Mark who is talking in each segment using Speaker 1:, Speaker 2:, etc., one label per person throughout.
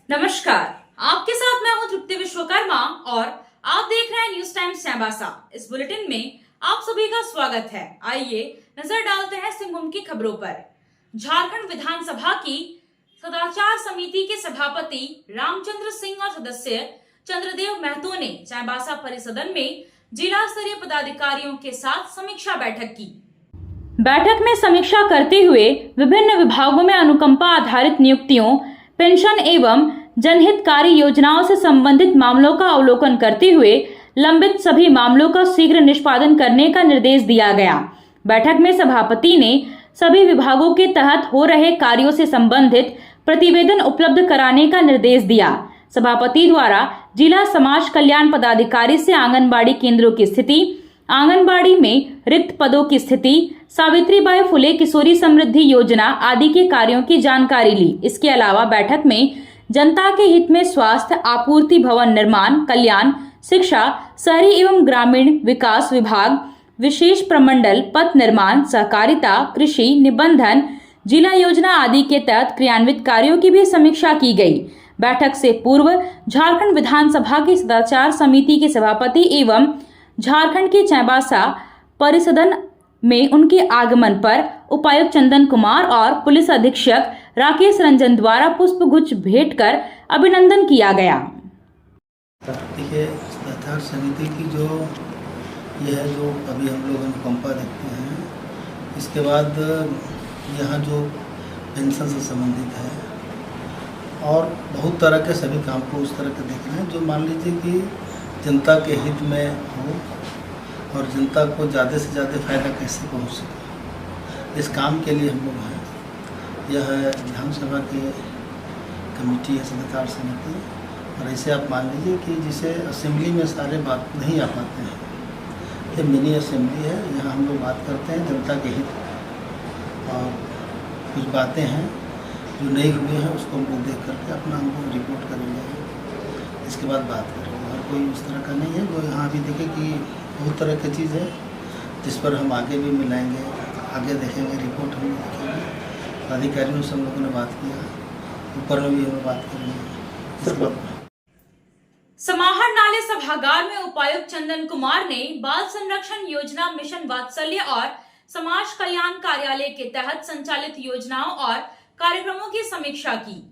Speaker 1: नमस्कार, आपके साथ मैं हूं तृप्ति विश्वकर्मा और आप देख रहे हैं न्यूज टाइम्स चाईबासा। इस बुलेटिन में आप सभी का स्वागत है। आइए नजर डालते हैं सिंहभूम की खबरों पर। झारखंड विधानसभा की सदाचार समिति के सभापति रामचंद्र सिंह और सदस्य चंद्रदेव महतो ने चाईबासा परिसदन में जिला स्तरीय पदाधिकारियों के साथ समीक्षा बैठक की। बैठक में समीक्षा करते हुए विभिन्न विभागों में अनुकंपा आधारित नियुक्तियों, पेंशन एवं जनहितकारी योजनाओं से संबंधित मामलों का अवलोकन करते हुए लंबित सभी मामलों का शीघ्र निष्पादन करने का निर्देश दिया गया। बैठक में सभापति ने सभी विभागों के तहत हो रहे कार्यों से संबंधित प्रतिवेदन उपलब्ध कराने का निर्देश दिया। सभापति द्वारा जिला समाज कल्याण पदाधिकारी से आंगनबाड़ी केंद्रों की स्थिति, आंगनबाड़ी में रिक्त पदों की स्थिति, सावित्रीबाई फुले किशोरी समृद्धि योजना आदि के कार्यों की जानकारी ली। इसके अलावा बैठक में जनता के हित में स्वास्थ्य, आपूर्ति, भवन निर्माण, कल्याण, शिक्षा, शहरी एवं ग्रामीण विकास विभाग, विशेष प्रमंडल, पथ निर्माण, सहकारिता, कृषि, निबंधन, जिला योजना आदि के तहत क्रियान्वित कार्यों की भी समीक्षा की गई। बैठक से पूर्व झारखंड विधानसभा की सदाचार समिति के सभापति एवं झारखंड के चाईबासा परिसदन में उनके आगमन पर उपायुक्त चंदन कुमार और पुलिस अधीक्षक राकेश रंजन द्वारा पुष्प गुच्छ भेंट कर अभिनंदन किया गया।
Speaker 2: देखिए, सदाचार समिति की जो अभी हम लोग अनुकंपा देखते हैं, इसके बाद यहाँ जो पेंशन से संबंधित है और बहुत तरह के सभी काम को उस तरह के देखना है जो मान लीजिए कि जनता के हित में हो और जनता को ज़्यादा से ज़्यादा फायदा कैसे पहुँच सके, इस काम के लिए हम लोग हैं। यह विधानसभा की कमेटी है सदाचार समिति, और ऐसे आप मान लीजिए कि जिसे असेंबली में सारे बात नहीं आ पाते हैं, ये मिनी असेंबली है। यहाँ हम लोग बात करते हैं जनता के हित में, और कुछ बातें हैं जो नहीं हुई हैं उसको हम लोग देख करके अपना हम लोग रिपोर्ट करेंगे, इसके बाद बात करेंगे। और कोई उस तरह का नहीं है जो यहाँ अभी देखें कि बहुत तरह की चीज़ है जिस पर हम आगे भी मिलाएंगे, आगे देखेंगे, रिपोर्ट हम देखेंगे। अधिकारियों से हम लोगों ने बात किया, ऊपर में भी हम बात करेंगे।
Speaker 1: समाहर नाले सभागार में उपायुक्त चंदन कुमार ने बाल संरक्षण योजना, मिशन वात्सल्य और समाज कल्याण कार्यालय के तहत संचालित योजनाओं और कार्यक्रमों की समीक्षा की।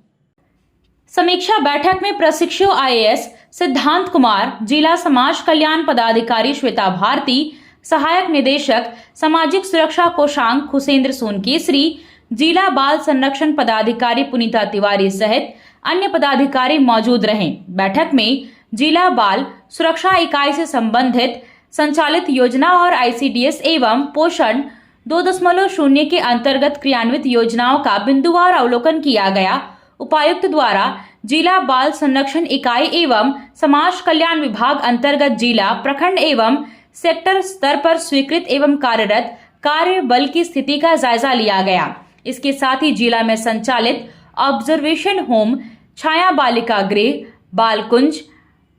Speaker 1: समीक्षा बैठक में प्रशिक्षु IAS सिद्धांत कुमार, जिला समाज कल्याण पदाधिकारी श्वेता भारती, सहायक निदेशक सामाजिक सुरक्षा कोषांग खुसेंद्र सोनकेसरी, जिला बाल संरक्षण पदाधिकारी पुनीता तिवारी सहित अन्य पदाधिकारी मौजूद रहे। बैठक में जिला बाल सुरक्षा इकाई से संबंधित संचालित योजना और ICDS एवं पोषण 2.0 के अंतर्गत क्रियान्वित योजनाओं का बिंदुवार अवलोकन किया गया। उपायुक्त द्वारा जिला बाल संरक्षण इकाई एवं समाज कल्याण विभाग अंतर्गत जिला, प्रखंड एवं सेक्टर स्तर पर स्वीकृत एवं कार्यरत कार्य बल की स्थिति का जायजा लिया गया। इसके साथ ही जिला में संचालित ऑब्जर्वेशन होम, छाया बालिका गृह, बाल कुंज,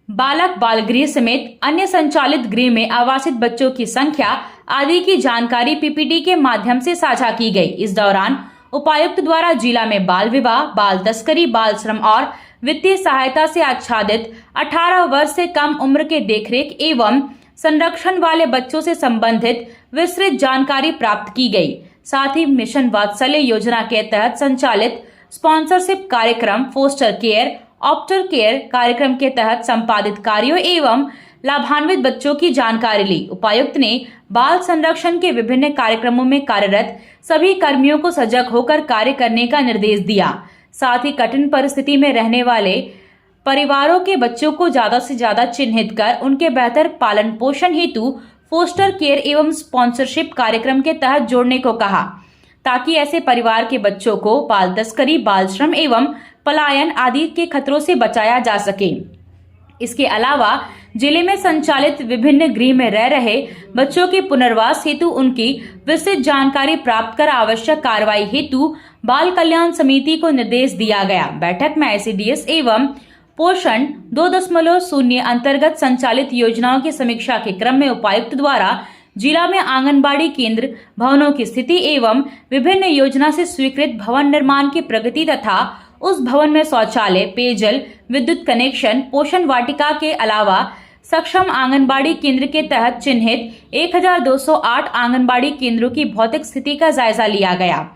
Speaker 1: बालक बाल गृह समेत अन्य संचालित गृह में आवासित बच्चों की संख्या आदि की जानकारी PPT के माध्यम से साझा की गई। इस दौरान उपायुक्त द्वारा जिला में बाल विवाह, बाल तस्करी, बाल श्रम और वित्तीय सहायता से आच्छादित 18 वर्ष से कम उम्र के देखरेख एवं संरक्षण वाले बच्चों से संबंधित विस्तृत जानकारी प्राप्त की गई। साथ ही मिशन वात्सल्य योजना के तहत संचालित स्पॉन्सरशिप कार्यक्रम, फोस्टर केयर, ऑप्टर केयर कार्यक्रम के तहत संपादित कार्यों एवं लाभान्वित बच्चों की जानकारी ली। उपायुक्त ने बाल संरक्षण के विभिन्न कार्यक्रमों में कार्यरत सभी कर्मियों को सजग होकर कार्य करने का निर्देश दिया। साथ ही कठिन परिस्थिति में रहने वाले परिवारों के बच्चों को ज्यादा से ज्यादा चिन्हित कर उनके बेहतर पालन पोषण हेतु फोस्टर केयर एवं स्पॉन्सरशिप कार्यक्रम के तहत जोड़ने को कहा, ताकि ऐसे परिवार के बच्चों को बाल तस्करी, बाल श्रम एवं पलायन आदि के खतरों से बचाया जा सके। इसके अलावा जिले में संचालित विभिन्न गृह में रह रहे बच्चों के पुनर्वास हेतु उनकी विस्तृत जानकारी प्राप्त कर आवश्यक कार्रवाई हेतु बाल कल्याण समिति को निर्देश दिया गया। बैठक में ICDS एवं पोषण 2.0 अंतर्गत संचालित योजनाओं की समीक्षा के क्रम में उपायुक्त द्वारा जिला में आंगनबाड़ी केंद्र भवनों की स्थिति एवं विभिन्न योजना से स्वीकृत भवन निर्माण की प्रगति तथा उस भवन में शौचालय, पेयजल, विद्युत कनेक्शन, पोषण वाटिका के अलावा सक्षम आंगनबाड़ी केंद्र के तहत चिन्हित 1208 आंगनबाड़ी केंद्रों की भौतिक स्थिति का जायजा लिया गया।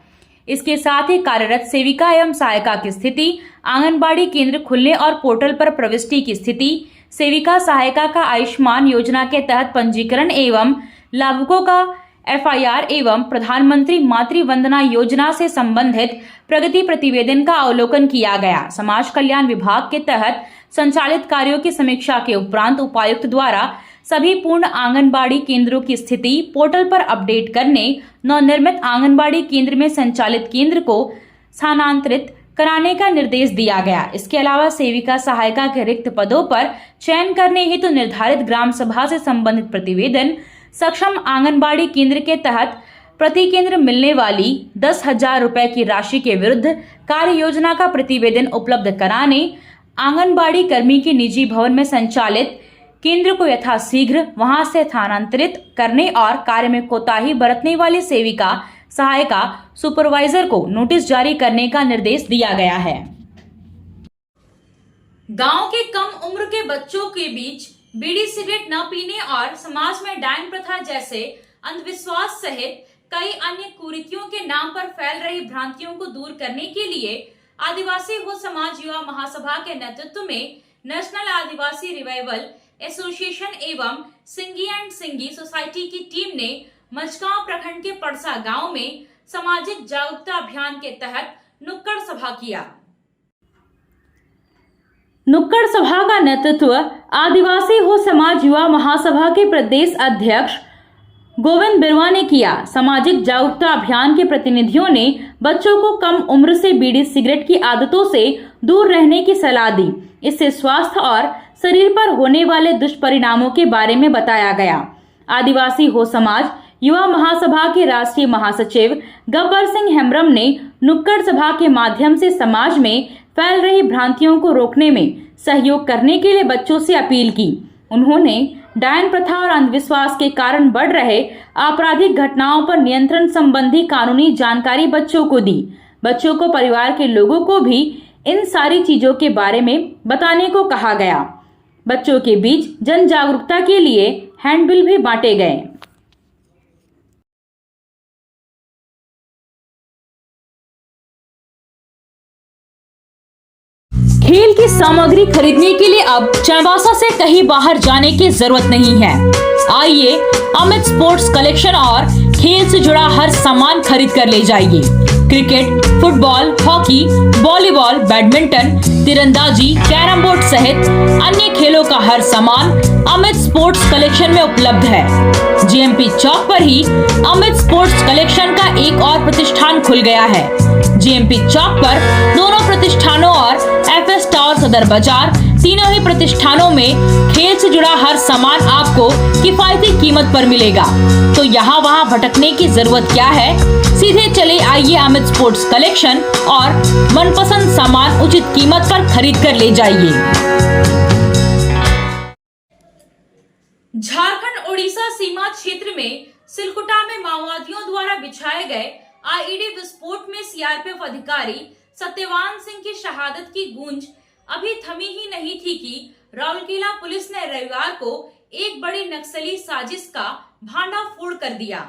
Speaker 1: इसके साथ ही कार्यरत सेविका एवं सहायिका की स्थिति, आंगनबाड़ी केंद्र खुलने और पोर्टल पर प्रविष्टि की स्थिति, सेविका सहायिका का आयुष्मान योजना के तहत पंजीकरण एवं लाभुकों का FIR एवं प्रधानमंत्री मातृ वंदना योजना से संबंधित प्रगति प्रतिवेदन का अवलोकन किया गया। समाज कल्याण विभाग के तहत संचालित कार्यों की समीक्षा के उपरांत उपायुक्त द्वारा सभी पूर्ण आंगनबाड़ी केंद्रों की स्थिति पोर्टल पर अपडेट करने, नवनिर्मित आंगनबाड़ी केंद्र में संचालित केंद्र को स्थानांतरित कराने का निर्देश दिया गया। इसके अलावा सेविका सहायिका के रिक्त पदों पर चयन करने हेतु निर्धारित ग्राम सभा से संबंधित प्रतिवेदन, सक्षम आंगनबाड़ी केंद्र के तहत प्रति केंद्र मिलने वाली 10,000 रुपए की राशि के विरुद्ध कार्य योजना का प्रतिवेदन उपलब्ध कराने, आंगनबाड़ी कर्मी के निजी भवन में संचालित केंद्र को यथाशीघ्र वहां से स्थानांतरित करने और कार्य में कोताही बरतने वाली सेविका सहायिका सुपरवाइजर को नोटिस जारी करने का निर्देश दिया गया है। गांव के कम उम्र के बच्चों के बीच बीड़ी सिगरेट न पीने और समाज में डायन प्रथा जैसे अंधविश्वास सहित कई अन्य कुरीतियों के नाम पर फैल रही भ्रांतियों को दूर करने के लिए आदिवासी हो समाज युवा महासभा के नेतृत्व में नेशनल आदिवासी रिवाइवल एसोसिएशन एवं सिंगी एंड सिंगी सोसाइटी की टीम ने मझगांव प्रखंड के पड़सा गांव में सामाजिक जागरूकता अभियान के तहत नुक्कड़ सभा किया। नुक्कड़ सभा का नेतृत्व आदिवासी हो समाज युवा महासभा के प्रदेश अध्यक्ष गोविंद बिरवा ने किया। सामाजिक जागरूकता अभियान के प्रतिनिधियों ने बच्चों को कम उम्र से बीड़ी सिगरेट की आदतों से दूर रहने की सलाह दी। इससे स्वास्थ्य और शरीर पर होने वाले दुष्परिणामों के बारे में बताया गया। आदिवासी हो समाज युवा महासभा के राष्ट्रीय महासचिव गब्बर सिंह हेम्ब्रम ने नुक्कड़ सभा के माध्यम से समाज में फैल रही भ्रांतियों को रोकने में सहयोग करने के लिए बच्चों से अपील की। उन्होंने डायन प्रथा और अंधविश्वास के कारण बढ़ रहे आपराधिक घटनाओं पर नियंत्रण संबंधी कानूनी जानकारी बच्चों को दी। बच्चों को परिवार के लोगों को भी इन सारी चीजों के बारे में बताने को कहा गया। बच्चों के बीच जन जागरूकता के लिए हैंडबिल भी बांटे गए। खेल की सामग्री खरीदने के लिए अब चाईबासा से कहीं बाहर जाने की जरूरत नहीं है। आइए अमित स्पोर्ट्स कलेक्शन और खेल से जुड़ा हर सामान खरीद कर ले जाइए। Cricket, football, hockey, volleyball, badminton, तीरंदाजी, कैरम बोर्ड सहित अन्य खेलों का हर सामान अमित स्पोर्ट्स कलेक्शन में उपलब्ध है। GMP चौक पर ही अमित स्पोर्ट्स कलेक्शन का एक और प्रतिष्ठान खुल गया है। GMP चौक पर दोनों प्रतिष्ठानों और FS टावर सदर बाजार तीनों ही प्रतिष्ठानों में खेल से जुड़ा हर सामान आपको किफायती कीमत पर मिलेगा। तो यहाँ वहाँ भटकने की जरूरत क्या है? सीधे चले आइए अमित स्पोर्ट्स कलेक्शन और मनपसंद सामान उचित कीमत पर खरीद कर ले जाइए। झारखंड ओडिशा सीमा क्षेत्र में सिलकुटा में माओवादियों द्वारा बिछाए गए IED विस्फोट में CRPF अधिकारी सत्यवान सिंह की शहादत की गूंज अभी थमी ही नहीं थी कि राउरकेला पुलिस ने रविवार को एक बड़ी नक्सली साजिश का भांडाफोड़ कर दिया।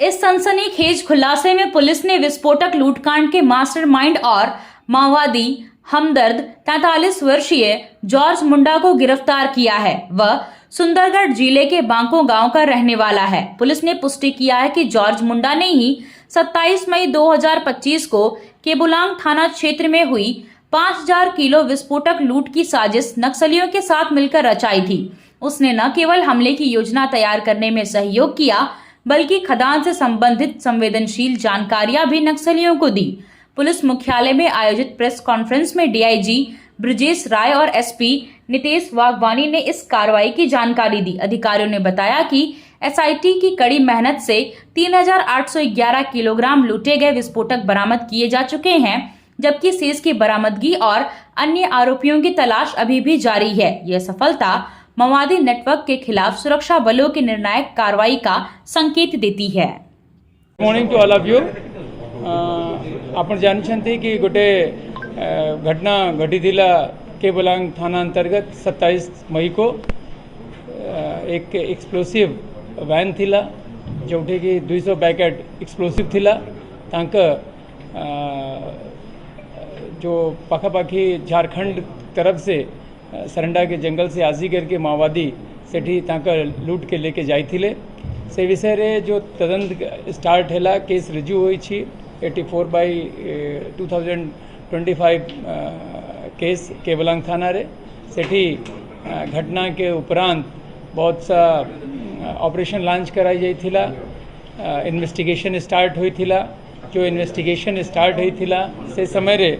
Speaker 1: इस सनसनीखेज खुलासे में पुलिस ने विस्फोटक लूटकांड के मास्टरमाइंड और माओवादी हमदर्द 43 वर्षीय जॉर्ज मुंडा को गिरफ्तार किया है। वह सुंदरगढ़ जिले के बांको गांव का रहने वाला है। पुलिस ने पुष्टि किया है कि जॉर्ज मुंडा ने ही 27 मई 2025 को केबुलांग थाना क्षेत्र में हुई 5000 किलो विस्फोटक लूट की साजिश नक्सलियों के साथ मिलकर रचाई थी। उसने न केवल हमले की योजना तैयार करने में सहयोग किया, बल्कि खदान से संबंधित संवेदनशील जानकारियां भी नक्सलियों को दी। पुलिस मुख्यालय में आयोजित प्रेस कॉन्फ्रेंस में DIG ब्रजेश राय और SP नितेश वाघवानी ने इस कार्रवाई की जानकारी दी। अधिकारियों ने बताया कि SIT की कड़ी मेहनत से 3811 किलोग्राम लूटे गए विस्फोटक बरामद किए जा चुके हैं, जबकि शेष की बरामदगी और अन्य आरोपियों की तलाश अभी भी जारी है। यह सफलता माओवादी नेटवर्क के खिलाफ सुरक्षा बलों की निर्णायक कार्रवाई का संकेत देती है।
Speaker 3: Morning to all of you. आपण जानिछंती कि गोटे घटना घटीथिला केबलांग थाना अंतर्गत 27 मई को एक एक्सप्लोसिव वैन थिला जोठे कि 200 पैकेट एक्सप्लोसिव थिला तांक जो पाखापाखी झारखंड तरफ से सरंडा के जंगल से आजी करके माओवादी सेठी तांका लूट के लेके जाइथिले से विषय रे जो तदंत स्टार्ट हैला केस रिज्यू होई छी 84/2025 केस केबलांग थाना रे सेठी घटना के उपरांत बहुत सा ऑपरेशन लॉन्च कराई जाइथिला इन्वेस्टिगेशन स्टार्ट होई थिला जो इन्वेस्टिगेशन स्टार्ट होई थिला से समय रे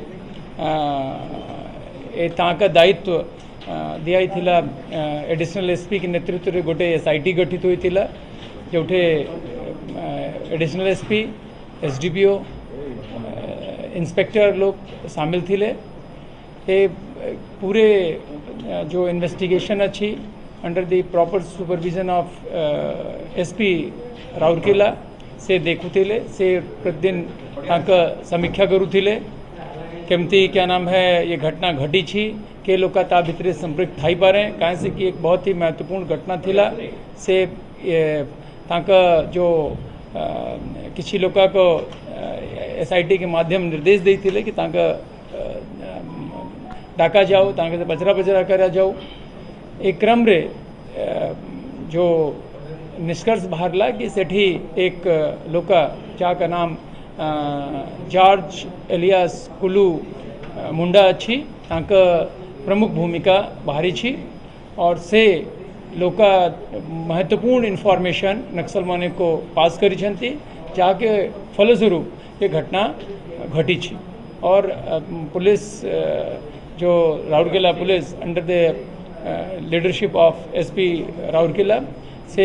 Speaker 3: ए तांका दायित्व दिया थिला एडिशनल एसपी के नेतृत्व रे गोटे एसआईटी गठित होई थिला जोठे एडिशनल एसपी एसडीपीओ इंस्पेक्टर लोग शामिल थिले ये पूरे जो इन्वेस्टिगेशन अच्छी under the proper supervision of SP Rourkela से देखुथिले से प्रतिदिन तांका समीक्षा करुथिले केमती क्या नाम है ये घटना घटी छी के लोग ता भितरे संपृक्त थाई पारे कहीं से कि एक बहुत ही महत्वपूर्ण घटना थिला से तांका जो किसी लोग को एसआईटी के माध्यम निर्देश दी थिले कि तांका डाका जाओ तांका से बजरा बजरा करा जाओ एक क्रम रे जो निष्कर्ष बाहरला कि सेठी एक लोका का नाम जॉर्ज एलियास कुलू मुंडा अच्छी तांका प्रमुख भूमिका बाहरी छी और से लोका महत्वपूर्ण इन्फॉर्मेशन नक्सल माने को पास करी छंती जाके फलस्वरूप ये घटना घटी छी और पुलिस जो Rourkela police under the leadership of SP Rourkela से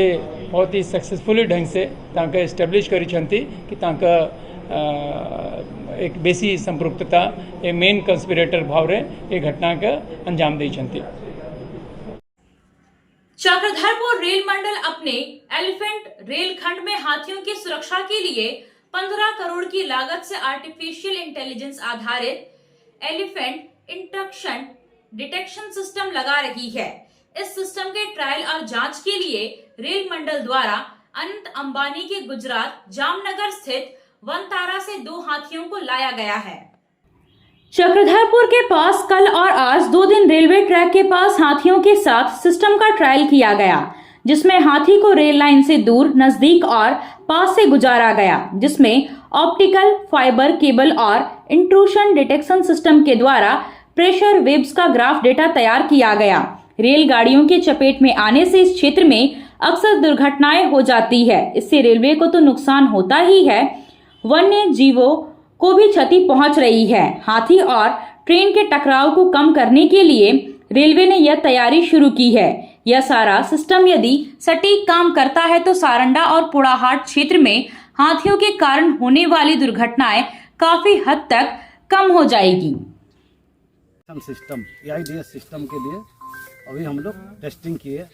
Speaker 3: बहुत ही सक्सेसफुली ढंग से तांका एस्टेब्लिश करी छंती कि तांका एक बेसी संपृक्तता ए मेन कंस्पिरेटर भाव रे ये घटना का अंजाम दी छंती।
Speaker 1: चक्रधरपुर रेल मंडल अपने एलिफेंट रेल खंड में हाथियों की सुरक्षा के लिए 15 करोड़ की लागत से आर्टिफिशियल इंटेलिजेंस आधारित एलिफेंट इंट्रक्शन डिटेक्शन सिस्टम लगा रही है। इस सिस्टम के ट्रायल और जांच के लिए रेल मंडल द्वारा अनंत अंबानी के गुजरात जामनगर स्थित वनतारा से 2 हाथियों को लाया गया है। चक्रधरपुर के पास कल और आज 2 दिन रेलवे ट्रैक के पास हाथियों के साथ सिस्टम का ट्रायल किया गया, जिसमें हाथी को रेल लाइन से दूर, नजदीक और पास से गुजारा गया, जिसमें ऑप्टिकल फाइबर केबल और इंट्रूशन डिटेक्शन सिस्टम के द्वारा प्रेशर वेव्स का ग्राफ डेटा तैयार किया गया। रेलगाड़ियों के चपेट में आने से इस क्षेत्र में अक्सर दुर्घटनाएं हो जाती है। इससे रेलवे को तो नुकसान होता ही है, वन्य जीवों को भी क्षति पहुंच रही है। हाथी और ट्रेन के टकराव को कम करने के लिए रेलवे ने यह तैयारी शुरू की है। यह सारा सिस्टम यदि सटीक काम करता है तो सारंडा और पुड़ाहाट क्षेत्र में हाथियों के कारण होने वाली दुर्घटनाएं काफी हद तक कम हो जाएगी।
Speaker 4: सिस्टम AIDS सिस्टम के लिए अभी हम लोग टेस्टिंग किए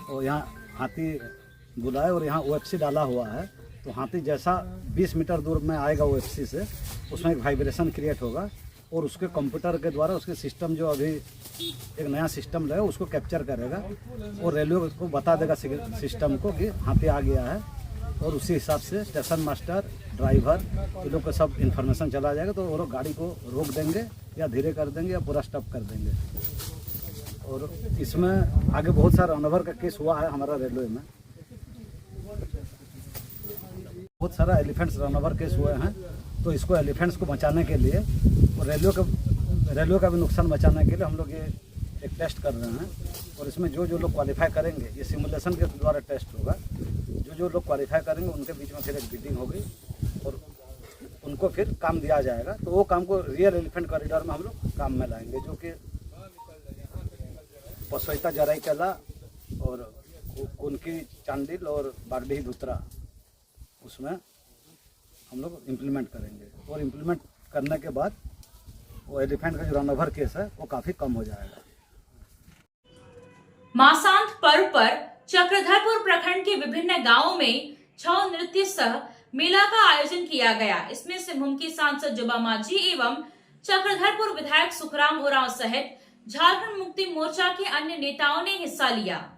Speaker 4: और यहाँ हाथी बुलाए और यहाँ OFC डाला हुआ है, तो हाथी जैसा 20 मीटर दूर में आएगा OFC से, उसमें एक वाइब्रेशन क्रिएट होगा और उसके कंप्यूटर के द्वारा उसके सिस्टम जो अभी एक नया सिस्टम लगेगा उसको कैप्चर करेगा और रेलवे को बता देगा सिस्टम को कि हाथी आ गया है, और उसी हिसाब से स्टेशन मास्टर, ड्राइवर ये लोग को सब इन्फॉर्मेशन चला जाएगा, तो वो लोग गाड़ी को रोक देंगे या धीरे कर देंगे या पूरा स्टॉप कर देंगे। और इसमें आगे बहुत सारा रनओवर का केस हुआ है हमारा रेलवे में, बहुत सारा एलिफेंट्स रनओवर केस हुए हैं, तो इसको एलिफेंट्स को बचाने के लिए और रेलवे का भी नुकसान बचाने के लिए हम लोग ये एक टेस्ट कर रहे हैं। और इसमें जो लोग क्वालिफाई करेंगे, ये सिमुलेशन के द्वारा टेस्ट होगा, जो लोग क्वालिफाई करेंगे उनके बीच में फिर एक मीटिंग होगी और उनको फिर काम दिया जाएगा, तो वो काम को रियल एलिफेंट कॉरिडोर में हम लोग काम में लाएंगे, जो कि पसोइता जराईकला और कुनकी चांडिल और बागडीही धुतरा, उसमें हम लोग इम्प्लीमेंट करेंगे। और इम्प्लीमेंट करने के बाद वो एलिफेंट का जो रनओवर केस है वो काफ़ी कम हो जाएगा।
Speaker 1: मासांत पर्व पर चक्रधरपुर प्रखंड के विभिन्न गांवों में छऊ नृत्य सह मेला का आयोजन किया गया। इसमें सिंहभूम की सांसद जुबा माझी एवं चक्रधरपुर विधायक सुखराम उरांव सहित झारखंड मुक्ति मोर्चा के अन्य नेताओं ने हिस्सा लिया।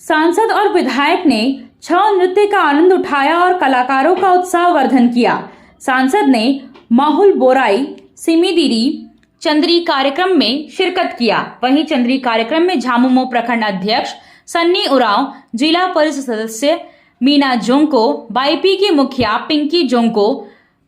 Speaker 1: सांसद और विधायक ने छऊ नृत्य का आनंद उठाया और कलाकारों का उत्साहवर्धन किया। सांसद ने माहुल बोराई सिमीदिरी चंद्री कार्यक्रम में शिरकत किया। वहीं चंद्री कार्यक्रम में झामुमो प्रखंड अध्यक्ष सन्नी उरांव, जिला परिषद सदस्य मीना जोंको, बाईपी की मुखिया पिंकी जोंको,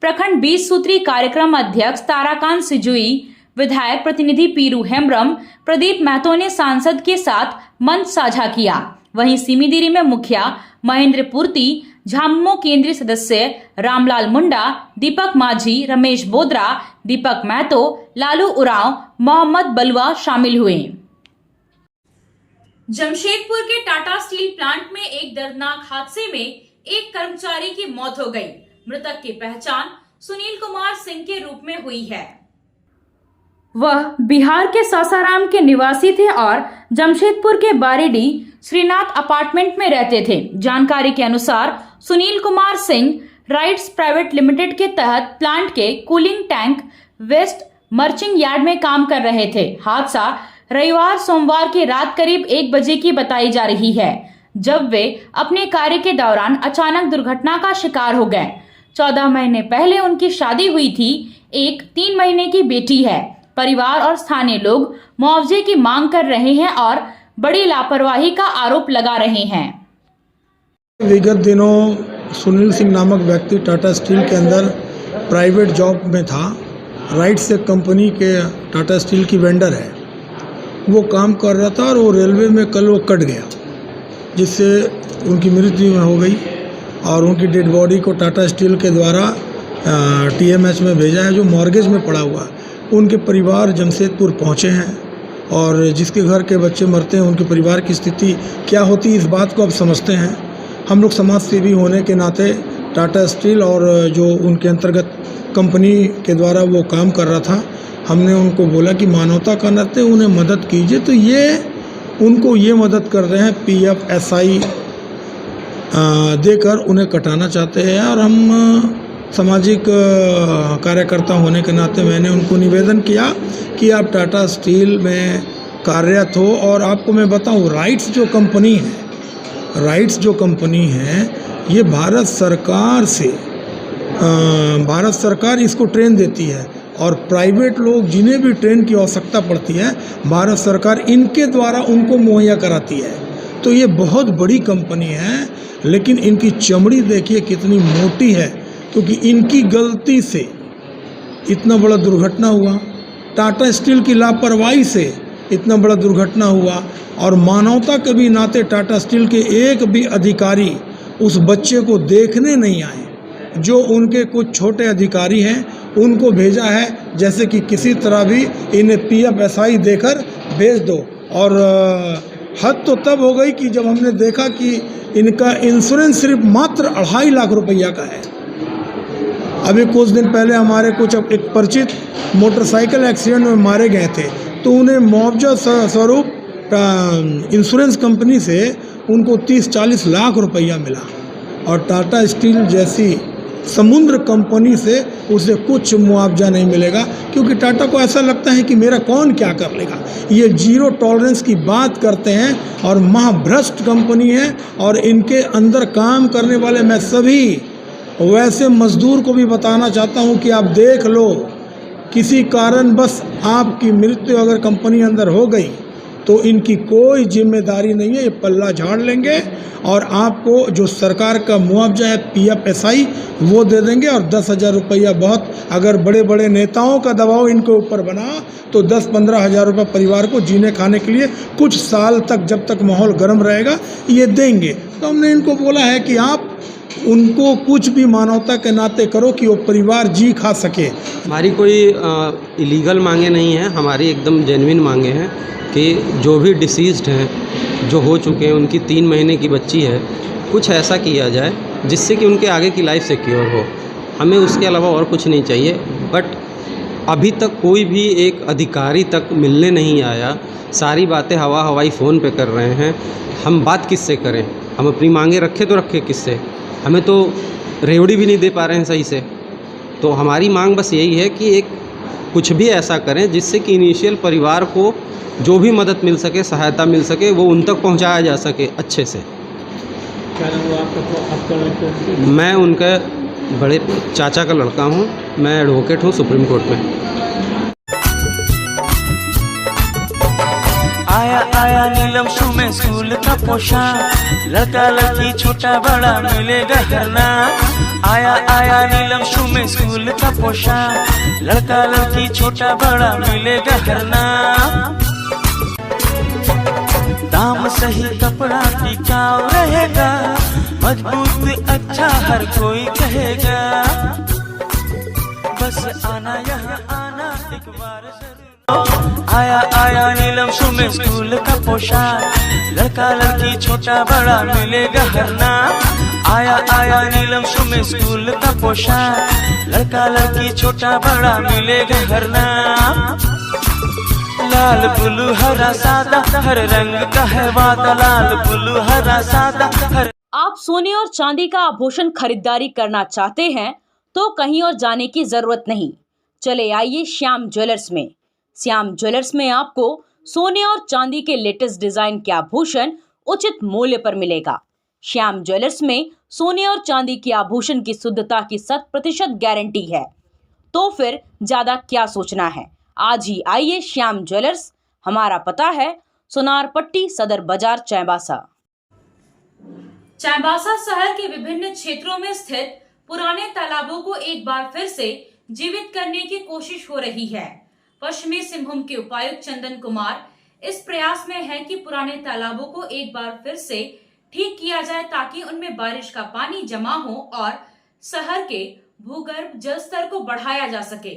Speaker 1: प्रखंड 20 सूत्री कार्यक्रम अध्यक्ष ताराकांत सिजुई, विधायक प्रतिनिधि पीरू हेम्ब्रम, प्रदीप महतो ने सांसद के साथ मंच साझा किया। वहीं सिमीदिरी में मुखिया महेंद्र पूर्ति, झामुमो केंद्रीय सदस्य रामलाल मुंडा, दीपक माझी, रमेश बोद्रा, दीपक महतो, लालू उरांव, मोहम्मद बलुआ शामिल हुए। जमशेदपुर के टाटा स्टील प्लांट में एक दर्दनाक हादसे में एक कर्मचारी की मौत हो गई। मृतक की पहचान सुनील कुमार सिंह के रूप में हुई है। वह बिहार के सासाराम के निवासी थे और जमशेदपुर के बारेडी श्रीनाथ अपार्टमेंट में रहते थे। जानकारी के अनुसार Sunil Kumar Singh rights private limited के तहत प्लांट के कूलिंग टैंक वेस्ट मर्चिंग यार्ड में काम कर रहे थे। हादसा रविवार सोमवार की रात करीब 1 बजे की बताई जा रही है, जब वे अपने कार्य के दौरान अचानक दुर्घटना का शिकार हो गए। 14 महीने पहले उनकी शादी हुई थी। एक 3 महीने की बेटी है। परिवार और स्थानीय लोग मुआवजे की मांग कर रहे हैं और बड़ी लापरवाही का आरोप लगा रहे हैं।
Speaker 5: विगत दिनों सुनील सिंह नामक व्यक्ति टाटा स्टील के अंदर प्राइवेट जॉब में था। राइट्स एक कंपनी के टाटा स्टील की वेंडर है। वो काम कर रहा था और वो रेलवे में कल वो कट गया, जिससे उनकी मृत्यु हो गई और उनकी डेड बॉडी को टाटा स्टील के द्वारा TMH में भेजा है, जो मॉर्गेज में पड़ा हुआ। उनके परिवार जमशेदपुर पहुँचे हैं और जिसके घर के बच्चे मरते हैं उनके परिवार की स्थिति क्या होती है, इस बात को अब समझते हैं। हम लोग समाज सेवी होने के नाते टाटा स्टील और जो उनके अंतर्गत कंपनी के द्वारा वो काम कर रहा था, हमने उनको बोला कि मानवता का नाते उन्हें मदद कीजिए, तो ये उनको ये मदद कर रहे हैं, PF SI देकर उन्हें कटाना चाहते हैं। और हम सामाजिक कार्यकर्ता होने के नाते मैंने उनको निवेदन किया कि आप टाटा स्टील में कार्यरत हो। और आपको मैं बताऊं, राइट्स जो कंपनी है ये भारत सरकार इसको ट्रेन देती है और प्राइवेट लोग जिन्हें भी ट्रेन की आवश्यकता पड़ती है भारत सरकार इनके द्वारा उनको मुहैया कराती है। तो ये बहुत बड़ी कंपनी है, लेकिन इनकी चमड़ी देखिए कितनी मोटी है, क्योंकि इनकी गलती से इतना बड़ा दुर्घटना हुआ। टाटा स्टील की लापरवाही से इतना बड़ा दुर्घटना हुआ और मानवता के भी नाते टाटा स्टील के एक भी अधिकारी उस बच्चे को देखने नहीं आए। जो उनके कुछ छोटे अधिकारी हैं उनको भेजा है जैसे कि किसी तरह भी इन्हें PF SI देकर भेज दो। और हद तो तब हो गई कि जब हमने देखा कि इनका इंश्योरेंस सिर्फ मात्र 2.5 लाख रुपया का है। अभी कुछ दिन पहले हमारे कुछ एक परिचित मोटरसाइकिल एक्सीडेंट में मारे गए थे, तो उन्हें मुआवजा स्वरूप इंश्योरेंस कंपनी से उनको 30-40 लाख रुपया मिला और टाटा स्टील जैसी समुद्र कंपनी से उसे कुछ मुआवजा नहीं मिलेगा, क्योंकि टाटा को ऐसा लगता है कि मेरा कौन क्या कर लेगा। ये जीरो टॉलरेंस की बात करते हैं और महाभ्रष्ट कंपनी है। और इनके अंदर काम करने वाले मैं सभी वैसे मजदूर को भी बताना चाहता हूं कि आप देख लो, किसी कारण बस आपकी मृत्यु अगर कंपनी अंदर हो गई तो इनकी कोई जिम्मेदारी नहीं है, ये पल्ला झाड़ लेंगे और आपको जो सरकार का मुआवजा है PF SI वो दे देंगे। और 10,000 रुपया बहुत, अगर बड़े बड़े नेताओं का दबाव इनके ऊपर बना तो 10-15 हज़ार रुपये परिवार को जीने खाने के लिए कुछ साल तक, जब तक माहौल गर्म रहेगा, ये देंगे। तो हमने इनको बोला है कि आप उनको कुछ भी मानवता के नाते करो कि वो परिवार जी खा सके।
Speaker 6: हमारी कोई इलीगल मांगे नहीं हैं, हमारी एकदम जेन्युइन मांगे हैं कि जो भी डिसीज़्ड हैं, जो हो चुके हैं, उनकी 3 महीने की बच्ची है, कुछ ऐसा किया जाए जिससे कि उनके आगे की लाइफ सिक्योर हो। हमें उसके अलावा और कुछ नहीं चाहिए। बट अभी तक कोई भी एक अधिकारी तक मिलने नहीं आया। सारी बातें हवाई फ़ोन पे कर रहे हैं। हम बात किससे करें? हम अपनी मांगे रखे तो रखे किससे? हमें तो रेवड़ी भी नहीं दे पा रहे हैं सही से। तो हमारी मांग बस यही है कि एक कुछ भी ऐसा करें जिससे कि इनिशियल परिवार को जो भी मदद मिल सके, सहायता मिल सके, वो उन तक पहुंचाया जा सके अच्छे से।
Speaker 3: क्या नाम हुआ आपका?
Speaker 6: मैं उनका बड़े चाचा का लड़का हूं, मैं एडवोकेट हूं सुप्रीम कोर्ट में।
Speaker 7: आया आया नीलम में स्कूल का पोशाक, लड़का लड़की छोटा बड़ा मिलेगा हरना। आया आया नीलम में स्कूल का पोशाक, लड़का लड़की छोटा बड़ा मिलेगा हरना। दाम सही कपड़ा टिकाऊ रहेगा, मजबूत अच्छा हर कोई कहेगा। बस आना यहाँ आना एक बार जरूर। आया आया नीलम में स्कूल का पोशाक, लड़का लड़की छोटा बड़ा मिलेगा हरना। आया आया नीलम में स्कूल का पोशाक, लड़का लड़की छोटा बड़ा मिलेगा हरना। लाल ब्लू हरा सादा हर रंग का है वादा, लाल ब्लू हरा सादा हर।
Speaker 1: आप सोने और चांदी का आभूषण खरीदारी करना चाहते हैं तो कहीं और जाने की जरूरत नहीं, चले आइए श्याम ज्वेलर्स में। श्याम ज्वेलर्स में आपको सोने और चांदी के लेटेस्ट डिजाइन के आभूषण उचित मूल्य पर मिलेगा। श्याम ज्वेलर्स में सोने और चांदी के आभूषण की शुद्धता की 100% गारंटी है। तो फिर ज्यादा क्या सोचना है, आज ही आइए श्याम ज्वेलर्स। हमारा पता है सोनारपट्टी सदर बाजार चाईबासा। चाईबासा शहर के विभिन्न क्षेत्रों में स्थित पुराने तालाबों को एक बार फिर से जीवित करने की कोशिश हो रही है। पश्चिमी सिंहभूम के उपायुक्त चंदन कुमार इस प्रयास में है कि पुराने तालाबों को एक बार फिर से ठीक किया जाए ताकि उनमें बारिश का पानी जमा हो और शहर के भूगर्भ जल स्तर को बढ़ाया जा सके।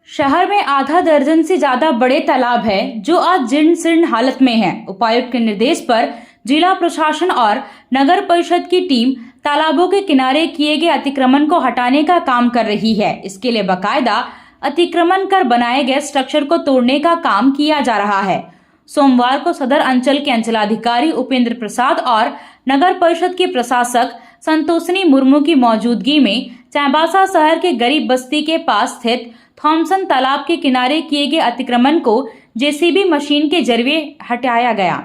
Speaker 1: शहर में आधा दर्जन से ज्यादा बड़े तालाब है जो आज जीर्ण शीर्ण हालत में है। उपायुक्त के निर्देश पर जिला प्रशासन और नगर परिषद की टीम तालाबों के किनारे किए गए अतिक्रमण को हटाने का काम कर रही है। इसके लिए बाकायदा अतिक्रमण कर बनाए गए स्ट्रक्चर को तोड़ने का काम किया जा रहा है। सोमवार को सदर अंचल के अंचलाधिकारी उपेंद्र प्रसाद और नगर परिषद के प्रशासक संतोषनी मुर्मू की मौजूदगी में चाईबासा शहर के गरीब बस्ती के पास स्थित थॉमसन तालाब के किनारे किए गए अतिक्रमण को जेसीबी मशीन के जरिए हटाया गया।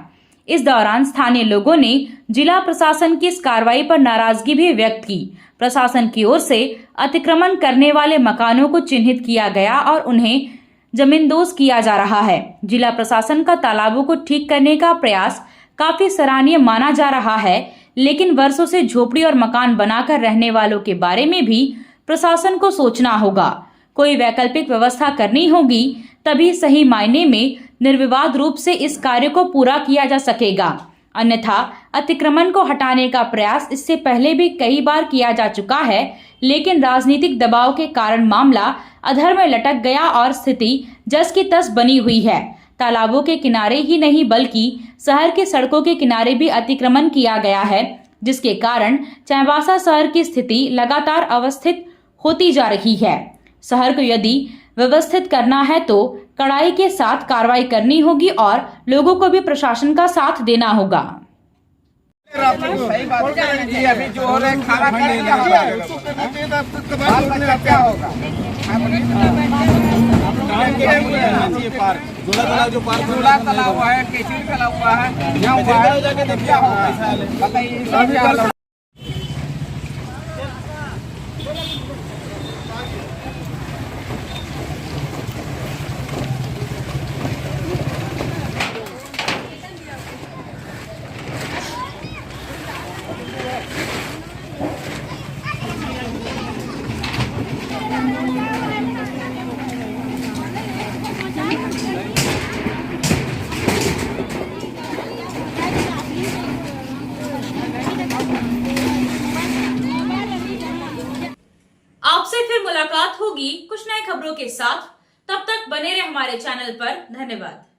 Speaker 1: इस दौरान स्थानीय लोगों ने जिला प्रशासन की इस कार्रवाई पर नाराजगी भी व्यक्त की। प्रशासन की ओर से अतिक्रमण करने वाले मकानों को चिन्हित किया गया और उन्हें जमींदोज किया जा रहा है। जिला प्रशासन का तालाबों को ठीक करने का प्रयास काफी सराहनीय माना जा रहा है, लेकिन वर्षों से झोपड़ी और मकान बनाकर रहने वालों के बारे में भी प्रशासन को सोचना होगा। कोई वैकल्पिक व्यवस्था करनी होगी, तभी सही मायने में निर्विवाद रूप से इस कार्य को पूरा किया जा सकेगा। अन्यथा अतिक्रमण को हटाने का प्रयास इससे पहले भी कई बार किया जा चुका है, लेकिन राजनीतिक दबाव के कारण मामला अधर में लटक गया और स्थिति जस की तस बनी हुई है। तालाबों के किनारे ही नहीं बल्कि शहर के सड़कों के किनारे भी अतिक्रमण किया गया है, जिसके कारण चाईबासा शहर की स्थिति लगातार अवस्थित होती जा रही है। शहर को यदि व्यवस्थित करना है तो कड़ाई के साथ कार्रवाई करनी होगी और लोगों को भी प्रशासन का साथ देना होगा।
Speaker 8: सही बात है, अभी जो हो रहा है खाना क्या होगा? झूला तालाब हुआ है, केचड़ी तालाब हुआ है, यहाँ हुआ है, क्या होगा बताइए।
Speaker 1: आपसे फिर मुलाकात होगी कुछ नई खबरों के साथ। तब तक बने रहे हमारे चैनल पर। धन्यवाद।